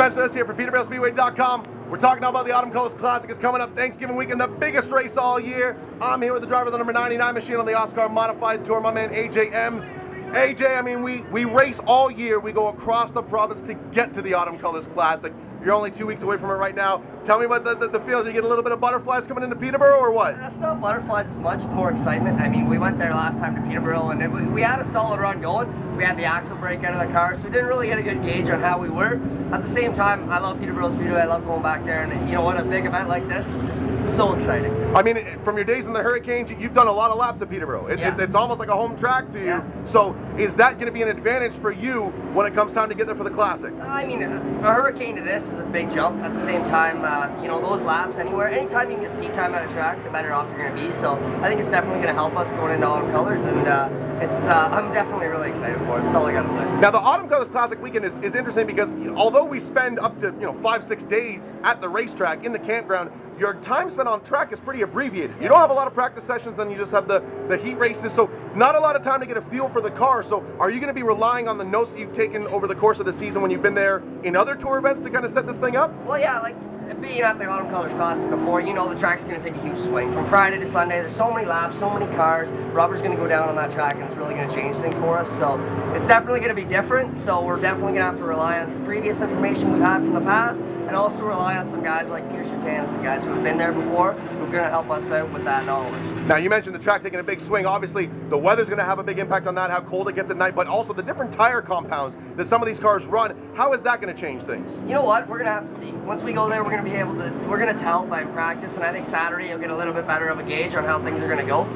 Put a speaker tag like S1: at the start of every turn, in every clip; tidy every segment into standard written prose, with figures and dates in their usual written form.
S1: Spencer here for Peterborough Speedway.com. We're talking now about the Autumn Colors Classic. It's coming up Thanksgiving weekend, the biggest race all year. I'm here with the driver of the number 99 machine on the OSCAAR Modified Tour, my man AJ Emms. AJ, I mean, we race all year. We go across the province to get to the Autumn Colors Classic. You're only 2 weeks away from it right now. Tell me about the feels. You get a little bit of butterflies coming into Peterborough or what?
S2: It's not butterflies as much, it's more excitement. I mean, we went there last time to Peterborough and we had a solid run going. We had the axle break out of the car, so we didn't really get a good gauge on how we were. At the same time, I love Peterborough Speedway. I love going back there, and you know what, a big event like this, it's just so exciting. I
S1: mean, from your days in the Hurricanes, you've done a lot of laps at Peterborough. It's almost like a home track to you.
S2: Yeah.
S1: So is that going to be an advantage for you when it comes time to get there for the Classic?
S2: I mean, a Hurricane to this is a big jump. At the same time, you know, those laps anywhere, anytime you can get seat time at a track, the better off you're going to be. So I think it's definitely going to help us going into Autumn Colors, and I'm definitely really excited for it. That's all I got to say.
S1: Now, the Autumn Colors Classic weekend is interesting because although we spend up to 5-6 days at the racetrack in the campground, your time spent on track is pretty abbreviated. You don't have a lot of practice sessions, then you just have the heat races, so not a lot of time to get a feel for the car. So are you going to be relying on the notes that you've taken over the course of the season when you've been there in other tour events to kind of set this thing up?
S2: Well, yeah, like being at the Autumn Colors Classic before, you know the track's going to take a huge swing. From Friday to Sunday, there's so many laps, so many cars. Rubber's going to go down on that track, and it's really going to change things for us. So it's definitely going to be different, so we're definitely going to have to rely on some previous information we've had from the past, and also rely on some guys like Peter Shatanis, some guys who have been there before, who are going to help us out with that knowledge.
S1: Now, you mentioned the track taking a big swing. Obviously, the weather's going to have a big impact on that, how cold it gets at night, but also the different tire compounds that some of these cars run. How is that going to change things?
S2: You know what? We're going to have to see. Once we go there, we're going to be able to, we're going to tell by practice, and I think Saturday you'll get a little bit better of a gauge on how things are going to go.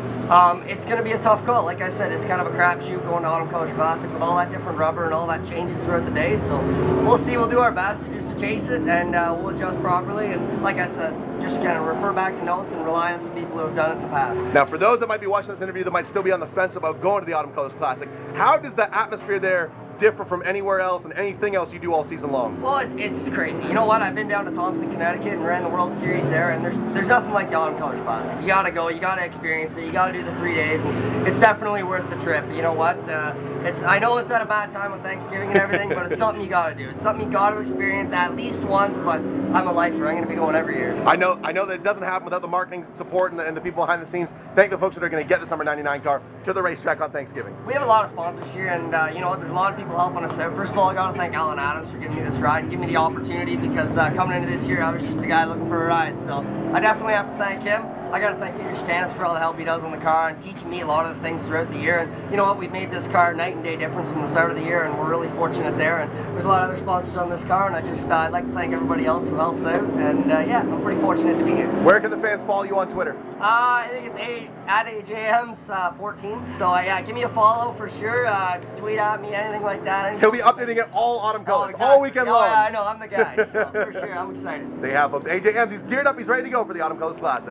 S2: It's going to be a tough call. Like I said, it's kind of a crapshoot going to Autumn Colors Classic with all that different rubber and all that changes throughout the day. So we'll see. We'll do our best just to chase it, and we'll adjust properly. And like I said, just kind of refer back to notes and rely on some people who have done it in the past.
S1: Now, for those that might be watching this interview that might still be on the fence about going to the Autumn Colors Classic, how does the atmosphere there differ from anywhere else and anything else you do all season long?
S2: Well, it's crazy. You know what? I've been down to Thompson, Connecticut and ran the World Series there, and there's nothing like the Autumn Colors Classic. You gotta go, you gotta experience it, you gotta do the 3 days, and it's definitely worth the trip. You know what? I know it's at a bad time with Thanksgiving and everything, but it's something you gotta do. It's something you gotta experience at least once, but I'm a lifer. I'm gonna be going every year. So.
S1: I know that it doesn't happen without the marketing support and the people behind the scenes. Thank the folks that are gonna get this number 99 car to the racetrack on Thanksgiving.
S2: We have a lot of sponsors here, and you know what? There's a lot of people helping us out. First of all, I gotta thank Alan Adams for giving me this ride and giving me the opportunity, because coming into this year, I was just a guy looking for a ride. So I definitely have to thank him. I gotta thank Peter Shatanis for all the help he does on the car and teaching me a lot of the things throughout the year. And you know what? We've made this car night and day difference from the start of the year, and we're really fortunate there. And there's a lot of other sponsors on this car, and I'd like to thank everybody else who helps out. And yeah, I'm pretty fortunate to be here.
S1: Where can the fans follow you on Twitter?
S2: I think it's at AJ Emms 14. So yeah, give me a follow for sure. Tweet at me, anything like that.
S1: He'll be updating it all Autumn Colors,
S2: exactly.
S1: all weekend long.
S2: Yeah, I know, I'm the guy, so for sure, I'm excited.
S1: There you have, folks. AJ Emms, he's geared up, he's ready to go for the Autumn Colors Classic.